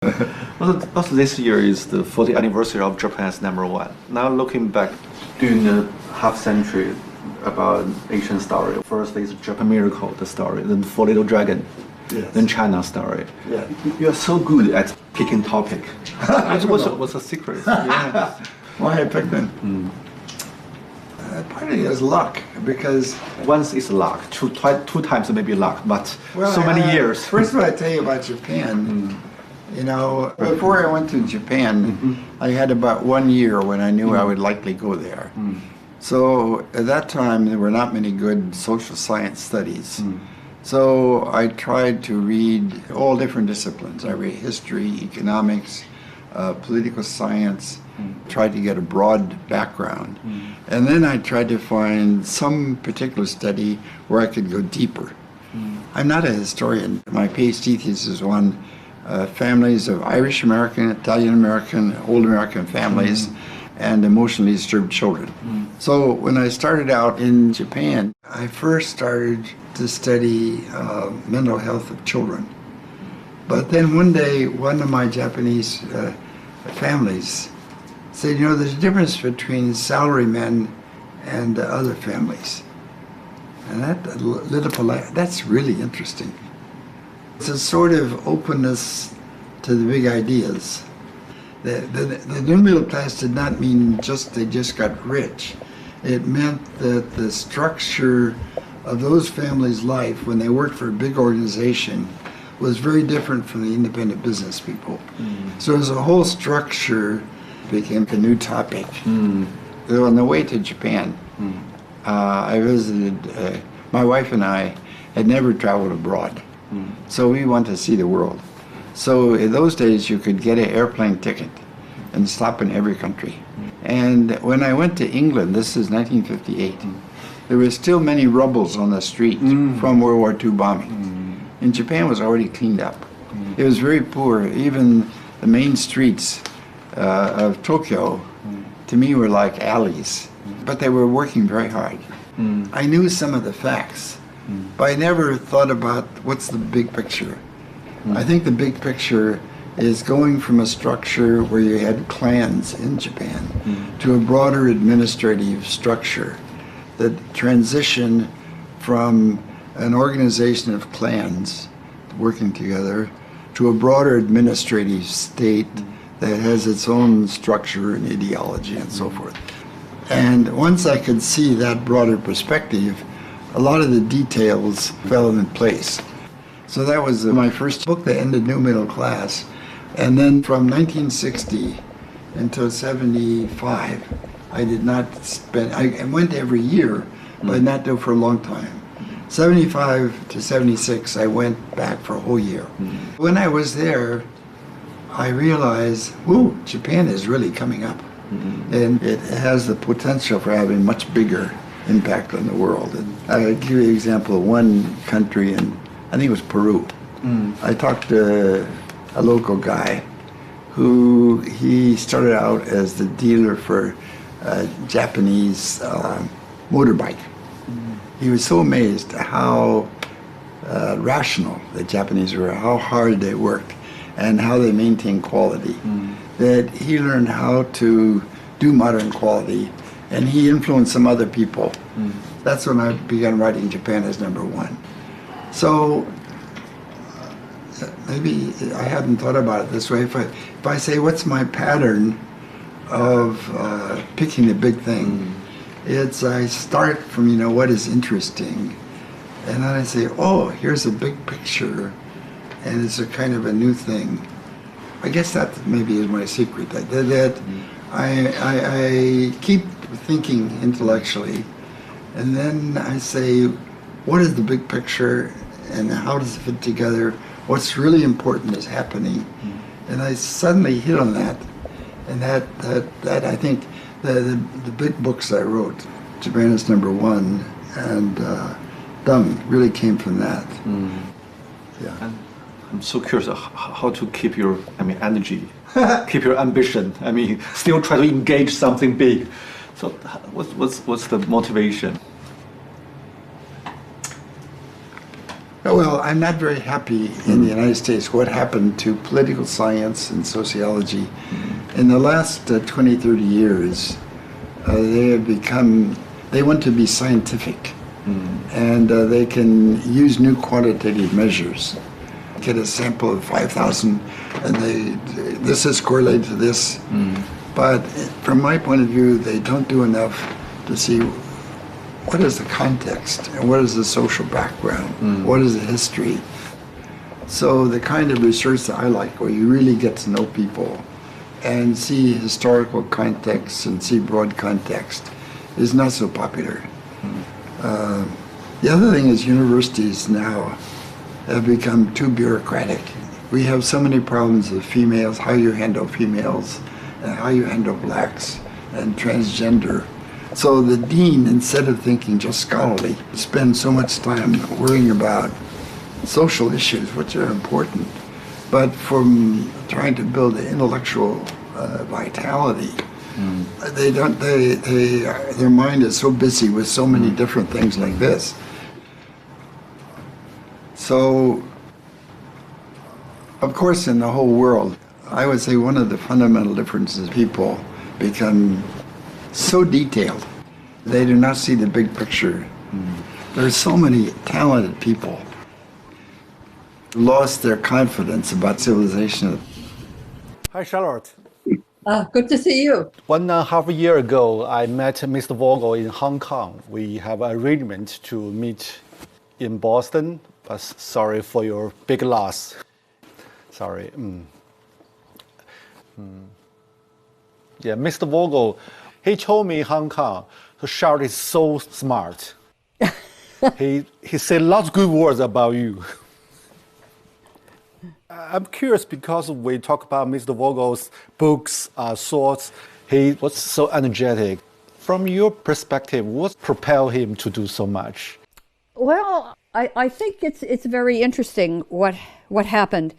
Also, this year is the 40th anniversary of Japan's #1. Now looking back, during a half century about Asian story. First is Japan Miracle, the story, then Four Little Dragon, Yes. then China story. Yeah. You are so good at picking topic. What's the secret? Yeah. Why I picked them? Part of it is luck, because Once is luck, two times maybe luck, but so many years. First of all, I tell you about Japan. You know, before I went to Japan, I had about 1 year when I knew I would likely go there. So at that time, there were not many good social science studies. So I tried to read all different disciplines. I read history, economics, political science, tried to get a broad background. And then I tried to find some particular study where I could go deeper. I'm not a historian. My PhD thesis was on families of Irish American, Italian American, old American families, and emotionally disturbed children. So when I started out in Japan, I first started to study mental health of children. But then one day, one of my Japanese families said, you know, there's a difference between salarymen and other families. And that lit up a light. That's really interesting. It's a sort of openness to the big ideas. The new middle class did not mean they just got rich. It meant that the structure of those families' life when they worked for a big organization was very different from the independent business people. So as a whole structure became a new topic. So on the way to Japan, I visited, my wife and I had never traveled abroad. So we wanted to see the world. So in those days you could get an airplane ticket and stop in every country. And when I went to England, this is 1958, there were still many rubbles on the street from World War II bombing. And Japan was already cleaned up. It was very poor. Even the main streets of Tokyo, to me, were like alleys. But they were working very hard. I knew some of the facts, but I never thought about what's the big picture. I think the big picture is going from a structure where you had clans in Japan to a broader administrative structure. The transition from an organization of clans working together to a broader administrative state that has its own structure and ideology and so forth. And once I could see that broader perspective, a lot of the details fell in place. So that was my first book that ended New Middle Class. And then from 1960 until 75, I did not spend, I went every year, but not do it for a long time. 75 to 76, I went back for a whole year. When I was there, I realized, whoa, Japan is really coming up. And it has the potential for having much bigger impact on the world. And I'll give you an example of one country, and I think it was Peru. I talked to a local guy who he started out as the dealer for Japanese motorbike. He was so amazed at how rational the Japanese were, how hard they worked, and how they maintained quality, that he learned how to do modern quality, and he influenced some other people. That's when I began writing Japan as #1. So maybe I hadn't thought about it this way. If I say, what's my pattern of picking a big thing? It's I start from, you know, what is interesting, and then I say, oh, here's a big picture, and it's a kind of a new thing. I guess that maybe is my secret, that I keep thinking intellectually, and then I say, what is the big picture, and how does it fit together? What's really important is happening, and I suddenly hit on that, and that I think the big books I wrote, Japan is #1, and Dung, really came from that. Yeah. And I'm so curious how to keep your, energy, keep your ambition. Still try to engage something big. So, what's the motivation? Well, I'm not very happy in the United States what happened to political science and sociology. In the last 20, 30 years, they want to be scientific. And they can use new quantitative measures. Get a sample of 5,000 and this is correlated to this. But from my point of view, they don't do enough to see what is the context and what is the social background, what is the history. So the kind of research that I like, where you really get to know people and see historical context and see broad context, is not so popular. The other thing is universities now have become too bureaucratic. We have so many problems with females, how you handle females, and how you handle blacks and transgender. So the dean, instead of thinking just scholarly, spends so much time worrying about social issues, which are important, but from trying to build an intellectual vitality. Their mind is so busy with so many different things like this. So, of course, in the whole world, I would say one of the fundamental differences, people become so detailed. They do not see the big picture. There are so many talented people who lost their confidence about civilization. Hi, Charlotte. Good to see you. 1.5 years ago, I met Mr. Vogel in Hong Kong. We have an arrangement to meet in Boston, but sorry for your big loss. Sorry. Yeah, Mr. Vogel, he told me Hong Kong, Charlotte is so smart. he said lots of good words about you. I'm curious because we talk about Mr. Vogel's books, thoughts. He was so energetic. From your perspective, what propelled him to do so much? Well, I think it's very interesting what happened.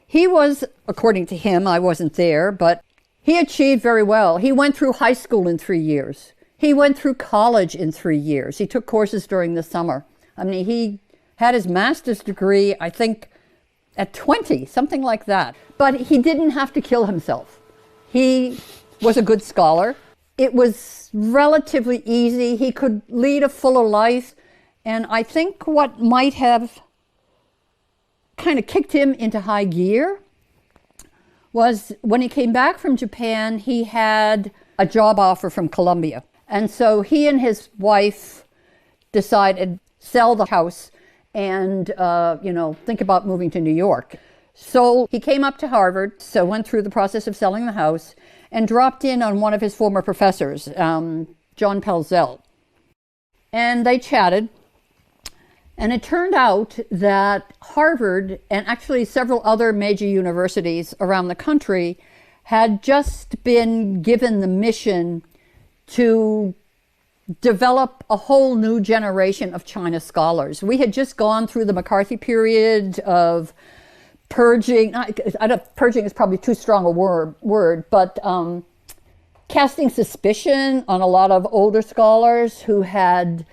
He was, according to him, I wasn't there, but he achieved very well. He went through high school in 3 years. He went through college in 3 years. He took courses during the summer. I mean, he had his master's degree, I think, at 20, something like that. But he didn't have to kill himself. He was a good scholar. It was relatively easy. He could lead a fuller life. And I think what might have kind of kicked him into high gear was when he came back from Japan, he had a job offer from Columbia. And so he and his wife decided sell the house and, think about moving to New York. So he came up to Harvard, so went through the process of selling the house and dropped in on one of his former professors, John Pelzel. And they chatted. And it turned out that Harvard and actually several other major universities around the country had just been given the mission to develop a whole new generation of China scholars. We had just gone through the McCarthy period of purging. Purging is probably too strong a word, but casting suspicion on a lot of older scholars who had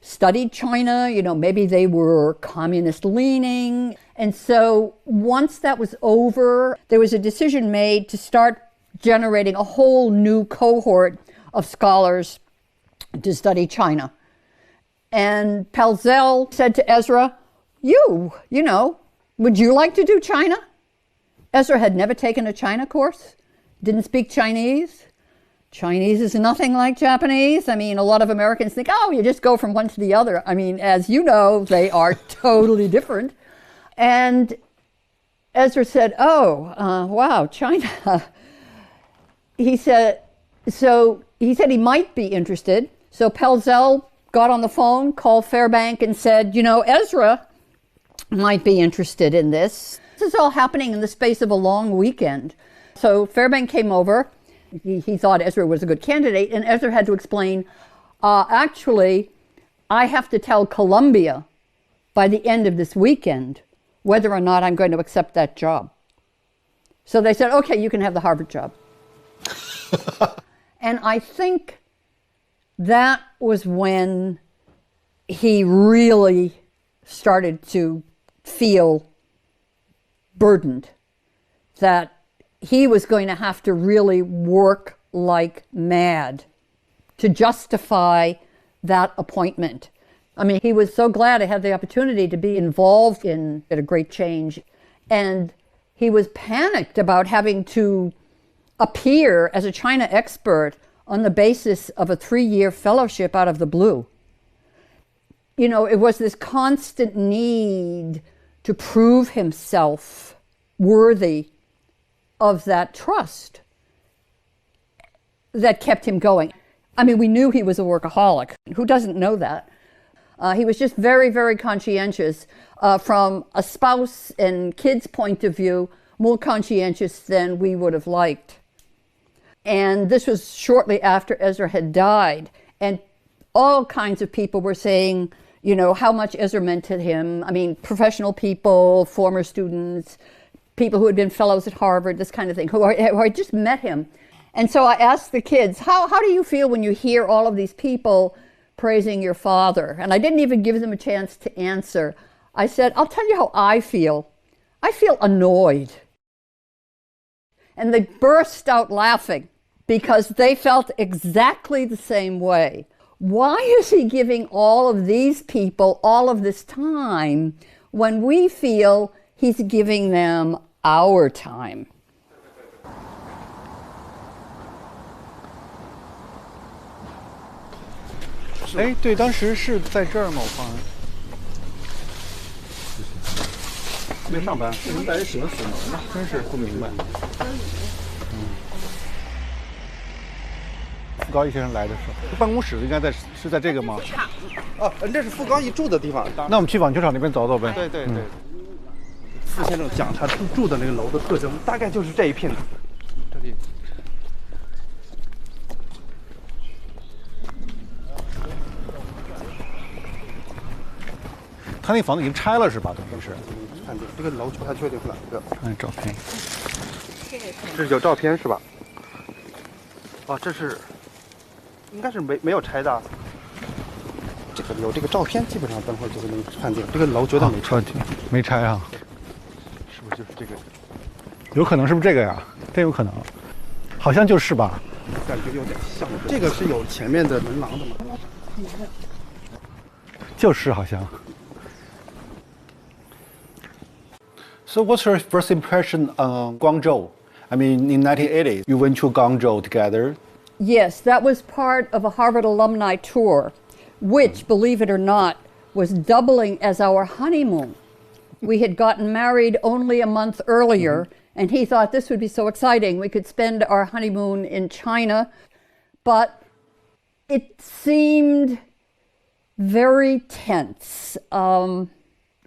studied China, maybe they were communist leaning. And so once that was over, there was a decision made to start generating a whole new cohort of scholars to study China. And Pelzel said to Ezra, would you like to do China? Ezra had never taken a China course, didn't speak Chinese. Chinese is nothing like Japanese. I mean, a lot of Americans think, you just go from one to the other. I mean, as you know, they are totally different. And Ezra said, wow, China. He said he might be interested. So Pelzel got on the phone, called Fairbank and said, Ezra might be interested in this. This is all happening in the space of a long weekend. So Fairbank came over. He thought Ezra was a good candidate, and Ezra had to explain, actually, I have to tell Columbia by the end of this weekend whether or not I'm going to accept that job. So they said, okay, you can have the Harvard job. And I think that was when he really started to feel burdened, that he was going to have to really work like mad to justify that appointment. I mean, he was so glad to have the opportunity to be involved in a great change. And he was panicked about having to appear as a China expert on the basis of a 3-year fellowship out of the blue. You know, it was this constant need to prove himself worthy of that trust that kept him going. I mean, we knew he was a workaholic. Who doesn't know that? He was just very, very conscientious from a spouse and kids' point of view, more conscientious than we would have liked. And this was shortly after Ezra had died. And all kinds of people were saying, you know, how much Ezra meant to him. I mean, professional people, former students, people who had been fellows at Harvard, this kind of thing, who had just met him. And so I asked the kids, how do you feel when you hear all of these people praising your father? And I didn't even give them a chance to answer. I said, I'll tell you how I feel. I feel annoyed. And they burst out laughing because they felt exactly the same way. Why is he giving all of these people all of this time when we feel he's giving them our time? 哎，对，当时是在这儿吗？我放没上班，为什么大家喜欢锁门呢？真是不明白。傅高义先生来的时候，办公室应该是在这个吗？哦，这是傅高义住的地方。那我们去网球场那边走走呗。对对对。傅先生讲他住的那个楼的特征，大概就是这一片。这里。他那房子已经拆了是吧？等于是。看这个楼不太确定是哪个。看照片。这是有照片是吧？哦，这是。应该是没有拆的，这个有这个照片，基本上等会儿就能判定这个楼绝对没拆，没拆啊，是不是就是这个？有可能是不是这个呀？真有可能，好像就是吧？感觉有点像。这个是有前面的门廊的吗？就是好像。So what's your first impression on Guangzhou? I mean, in 1980, you went to Guangzhou together. Yes, that was part of a Harvard alumni tour, which, believe it or not, was doubling as our honeymoon. We had gotten married only a month earlier, and he thought this would be so exciting. We could spend our honeymoon in China, but it seemed very tense.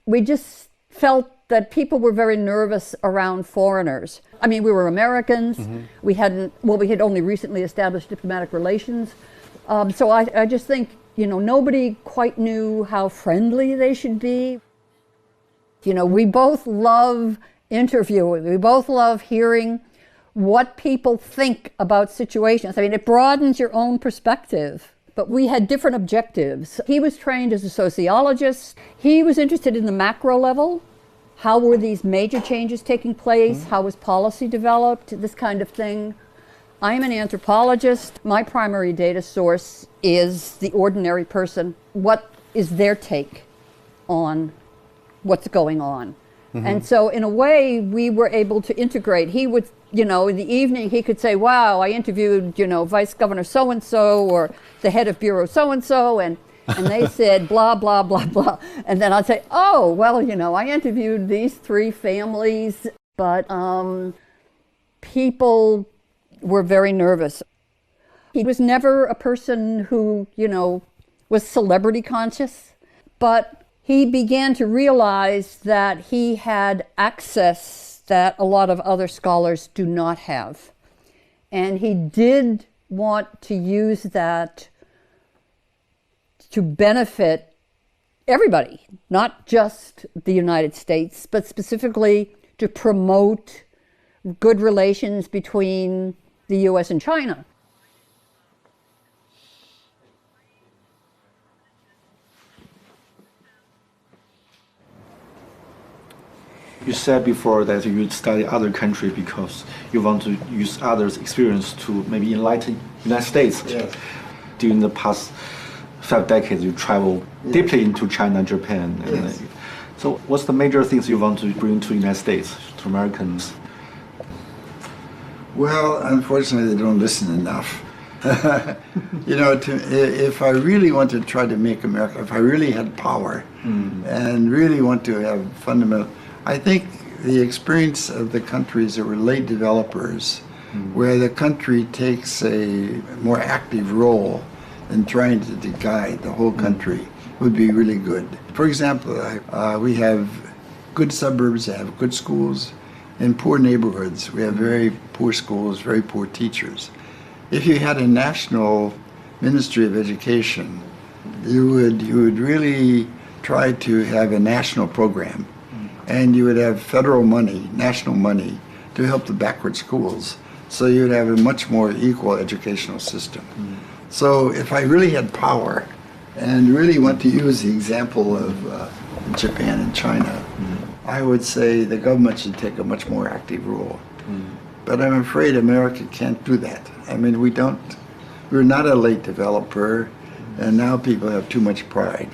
We just felt that people were very nervous around foreigners. I mean, we were Americans. We had only recently established diplomatic relations. So I just think, you know, nobody quite knew how friendly they should be. You know, we both love interviewing. We both love hearing what people think about situations. I mean, it broadens your own perspective. But we had different objectives. He was trained as a sociologist. He was interested in the macro level. How were these major changes taking place? How was policy developed? This kind of thing. I'm an anthropologist. My primary data source is the ordinary person. What is their take on what's going on? And so in a way, we were able to integrate. He would, you know, in the evening, he could say, wow, I interviewed, you know, Vice Governor so-and-so or the head of Bureau so-and-so, and they said blah, blah, blah, blah. And then I'd say, oh, well, you know, I interviewed these 3 families, but people were very nervous. He was never a person who, you know, was celebrity conscious, but he began to realize that he had access that a lot of other scholars do not have. And he did want to use that to benefit everybody, not just the United States, but specifically to promote good relations between the US and China. You said before that you study other countries because you want to use others' experience to maybe enlighten United States. Yes. During the past 5 decades, you travel deeply into China and Japan. Yes. So what's the major things you want to bring to United States, to Americans? Well, unfortunately, they don't listen enough. You know, if I really want to try to make America, if I really had power and really want to have fundamental, I think the experience of the countries that were late developers, where the country takes a more active role in trying to guide the whole country, would be really good. For example, we have good suburbs that have good schools. In poor neighborhoods, we have very poor schools, very poor teachers. If you had a national Ministry of Education, you would really try to have a national program, and you would have federal money, national money, to help the backward schools. So you'd have a much more equal educational system. So if I really had power and really want to use the example of Japan and China, I would say the government should take a much more active role. But I'm afraid America can't do that. I mean, we're not a late developer, and now people have too much pride.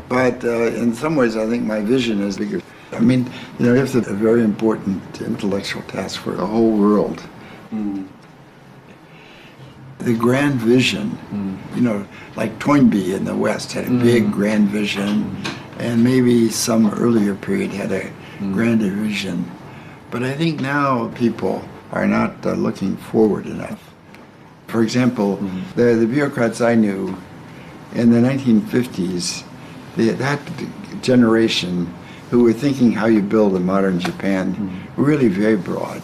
But in some ways, I think my vision is bigger. I mean, you know, it's a very important intellectual task for the whole world. The grand vision, you know, like Toynbee in the West had a big grand vision, and maybe some earlier period had a grander vision. But I think now people are not looking forward enough. For example, the bureaucrats I knew in the 1950s, that generation who were thinking how you build a modern Japan were really very broad.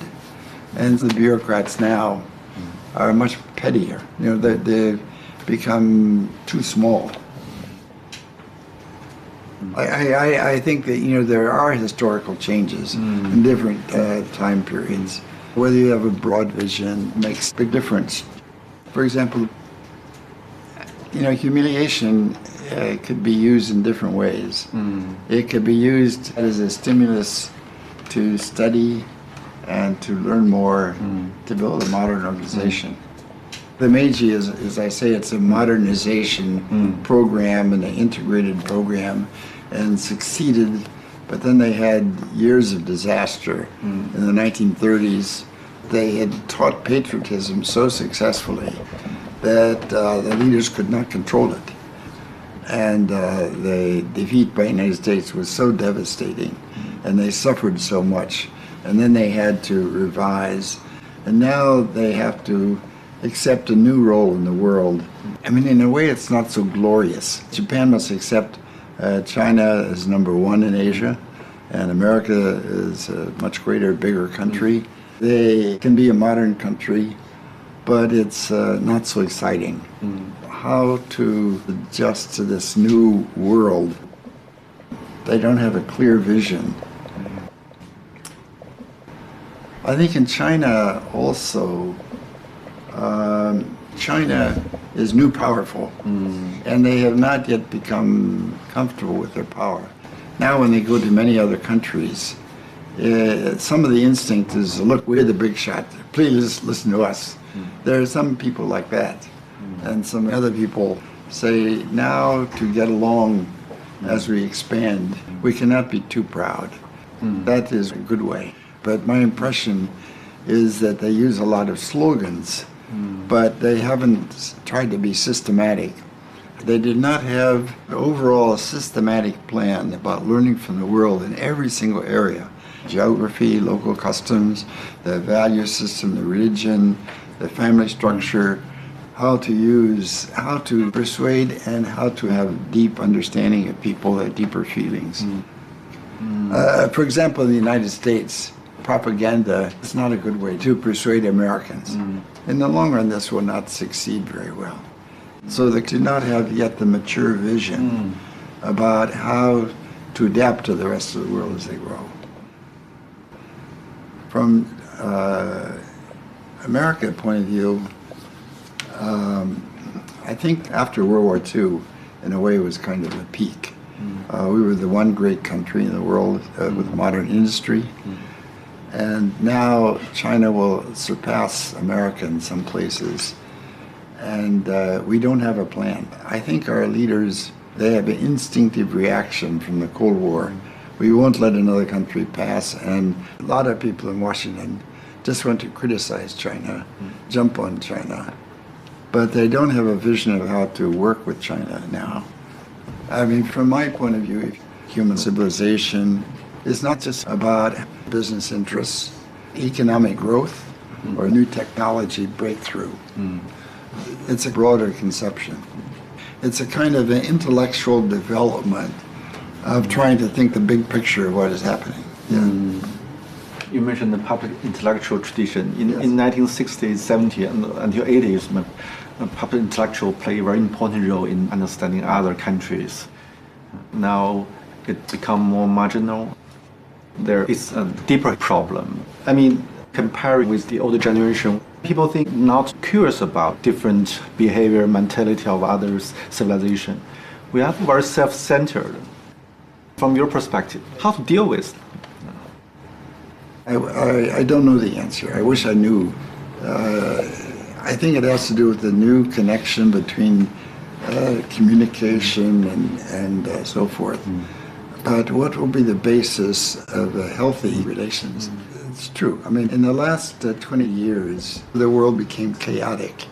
And the bureaucrats now are much pettier. You know, they've become too small. I think that, you know, there are historical changes in different time periods. Whether you have a broad vision makes a big difference. For example, you know, humiliation could be used in different ways. It could be used as a stimulus to study and to learn more, to build a modern organization. The Meiji is, as I say, it's a modernization program and an integrated program, and succeeded, but then they had years of disaster. In the 1930s, they had taught patriotism so successfully that the leaders could not control it. And the defeat by the United States was so devastating, and they suffered so much. And then they had to revise, and now they have to accept a new role in the world. I mean, in a way, it's not so glorious. Japan must accept China as number one in Asia, and America is a much greater, bigger country. They can be a modern country, but it's not so exciting. How to adjust to this new world? They don't have a clear vision. I think in China also, China is new powerful, and they have not yet become comfortable with their power. Now when they go to many other countries, some of the instinct is, look, we're the big shot, please listen to us. There are some people like that, and some other people say, now to get along as we expand, we cannot be too proud. That is a good way. But my impression is that they use a lot of slogans, but they haven't tried to be systematic. They did not have an overall systematic plan about learning from the world in every single area. Geography, local customs, the value system, the religion, the family structure, how to persuade, and how to have deep understanding of people, their deeper feelings. For example, in the United States, propaganda is not a good way to persuade Americans. In the long run, this will not succeed very well. So they do not have yet the mature vision about how to adapt to the rest of the world as they grow. From America's point of view, I think after World War II, in a way, it was kind of a peak. We were the one great country in the world with modern industry. And now China will surpass America in some places. And we don't have a plan. I think our leaders, they have an instinctive reaction from the Cold War. We won't let another country pass. And a lot of people in Washington just want to criticize China, jump on China. But they don't have a vision of how to work with China now. I mean, from my point of view, human civilization is not just about business interests, economic growth, or new technology breakthrough. It's a broader conception. It's a kind of an intellectual development of trying to think the big picture of what is happening. You mentioned the public intellectual tradition. In 1960s, 70s, and until 80s, public intellectual play a very important role in understanding other countries. Now it become more marginal. There is a deeper problem. I mean, comparing with the older generation, people think not curious about different behavior, mentality of others' civilization. We are very self-centered. From your perspective, how to deal with? I don't know the answer. I wish I knew. I think it has to do with the new connection between communication and so forth. But what will be the basis of healthy relations? It's true. I mean, in the last 20 years, the world became chaotic.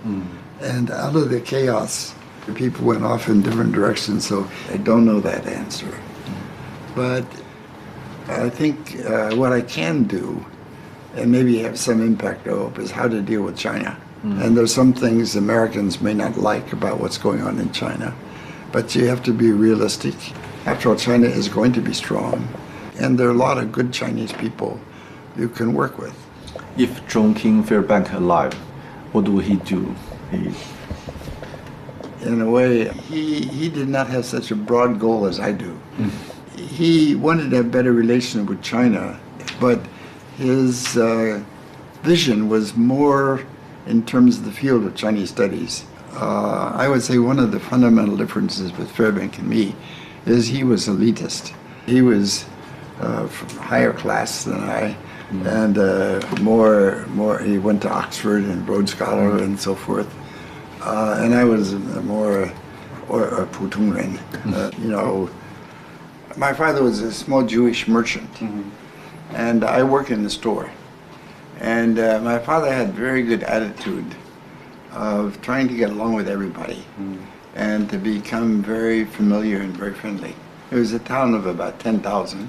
And out of the chaos, people went off in different directions, so I don't know that answer. But I think what I can do, and maybe have some impact, I hope, is how to deal with China. And there's some things Americans may not like about what's going on in China. But you have to be realistic. After all, China is going to be strong. And there are a lot of good Chinese people you can work with. If John King Fairbank alive, what would he do? In a way, he did not have such a broad goal as I do. He wanted to have better relations with China, but his vision was more in terms of the field of Chinese studies. I would say one of the fundamental differences with Fairbank and me is he was elitist. He was higher class than I, and more. He went to Oxford and Rhodes Scholar and so forth. And I was more a 普通人. You know, my father was a small Jewish merchant, and I worked in the store. And my father had very good attitude of trying to get along with everybody and to become very familiar and very friendly. It was a town of about 10,000,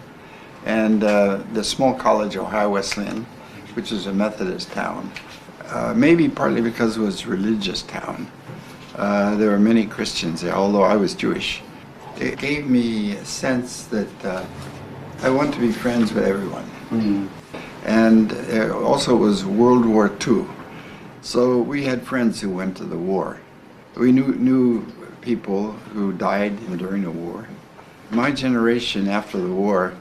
and the small college, Ohio Wesleyan, which is a Methodist town, maybe partly because it was a religious town. There were many Christians there, although I was Jewish. It gave me a sense that I want to be friends with everyone. And also it was World War II. So we had friends who went to the war. We knew people who died during the war. My generation after the war,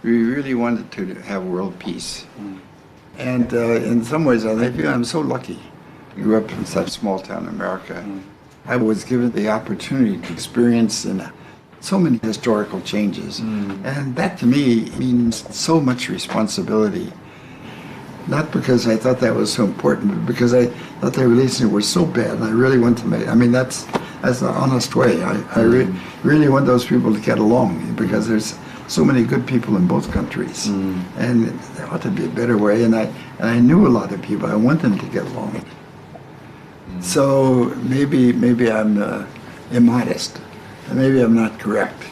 we really wanted to have world peace. And in some ways, I feel I'm so lucky. I grew up in such small town America. I was given the opportunity to experience so many historical changes. And that to me means so much responsibility. Not because I thought that was so important, but because I thought the relations were so bad and I really want to make, I mean, that's the honest way. I really want those people to get along because there's so many good people in both countries. And there ought to be a better way. And I knew a lot of people. I want them to get along. So maybe I'm immodest. Maybe I'm not correct.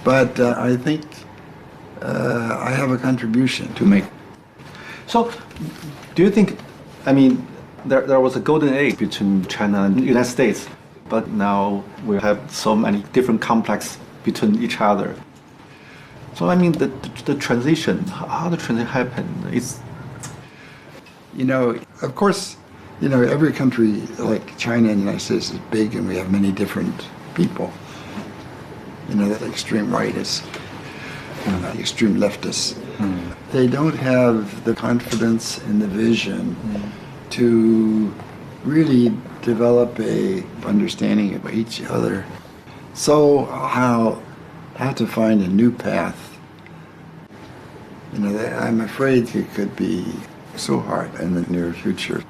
But I think I have a contribution to make. So, do you think, I mean, there was a golden age between China and the United States, but now we have so many different complexes between each other. So, I mean, the transition, how the transition happened, is... You know, of course, you know, every country like China and the United States is big and we have many different people. You know, the extreme rightists, the extreme leftists. They don't have the confidence and the vision to really develop a understanding of each other. So how have to find a new path. You know, I'm afraid it could be so hard in the near future.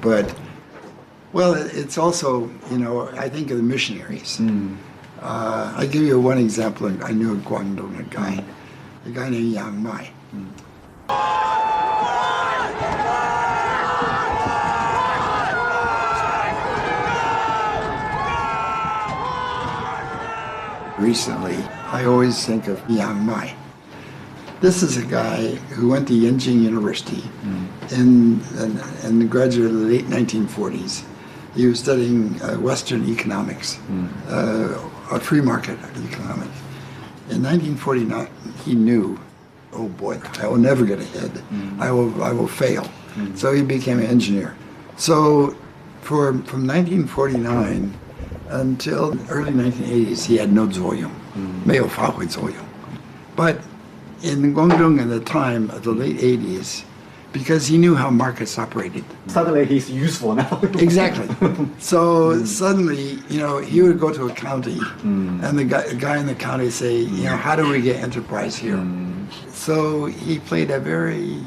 But, well, it's also, you know, I think of the missionaries. I'll give you one example. I knew in Guangdong a guy named Yang Mai. Recently, I always think of Yang Mai. This is a guy who went to Yenjing University and graduated in the late 1940s. He was studying Western economics, a free market economics. In 1949, he knew, oh boy, I will never get ahead. I will fail. So he became an engineer. So from 1949 until the early 1980s, he had no 作用, 没有发挥作用. But in Guangdong at the time of the late 80s, because he knew how markets operated. Suddenly he's useful now. Exactly. So suddenly, you know, he would go to a county and the guy in the county say, you know, how do we get enterprise here? So he played a very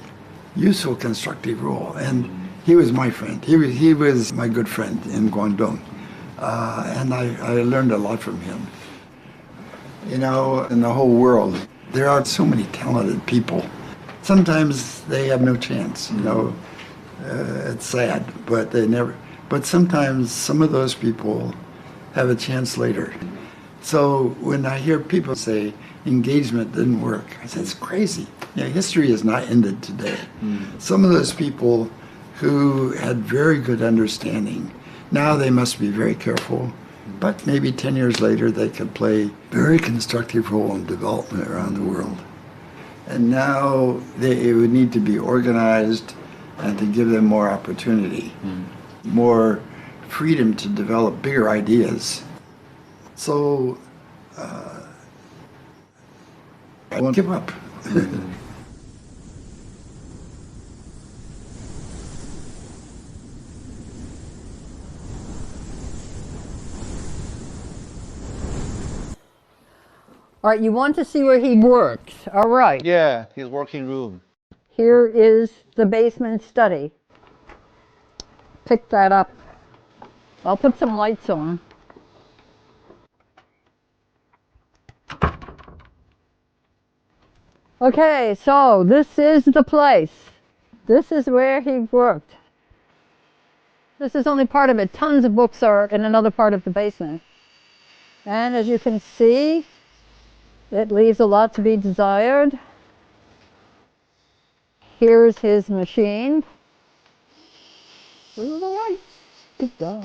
useful, constructive role. And he was my friend. He was my good friend in Guangdong. And I learned a lot from him. You know, in the whole world, there are so many talented people. Sometimes they have no chance, you know. It's sad, but they never. But sometimes some of those people have a chance later. So when I hear people say engagement didn't work, I say it's crazy. Yeah, history is not ended today. Some of those people who had very good understanding, now they must be very careful. But maybe 10 years later, they could play a very constructive role in development around the world. And now it would need to be organized and to give them more opportunity, more freedom to develop bigger ideas. So I won't give up. All right, you want to see where he works. All right. Yeah, his working room. Here is the basement study. Pick that up. I'll put some lights on. Okay, so this is the place. This is where he worked. This is only part of it. Tons of books are in another part of the basement. And as you can see, it leaves a lot to be desired. Here's his machine. Where's the light? Good dog.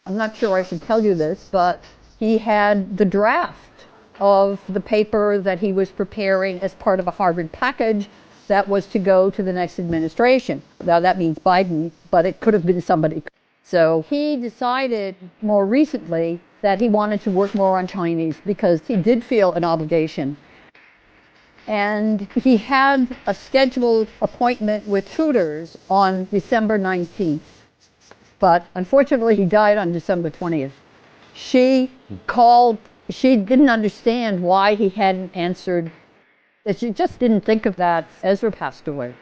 I'm not sure I should tell you this, but he had the draft of the paper that he was preparing as part of a Harvard package that was to go to the next administration. Now that means Biden, but it could have been somebody. So he decided more recently that he wanted to work more on Chinese because he did feel an obligation. And he had a scheduled appointment with tutors on December 19th. But unfortunately, he died on December 20th. She called, she didn't understand why he hadn't answered. She just didn't think of that. Ezra passed away.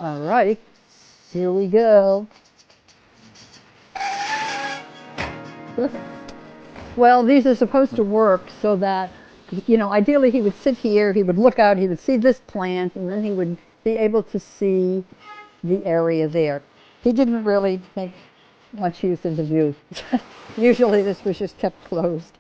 All right, here we go. Well, these are supposed to work so that, you know, ideally he would sit here, he would look out, he would see this plant, and then he would be able to see the area there. He didn't really make much use of the view. Usually this was just kept closed.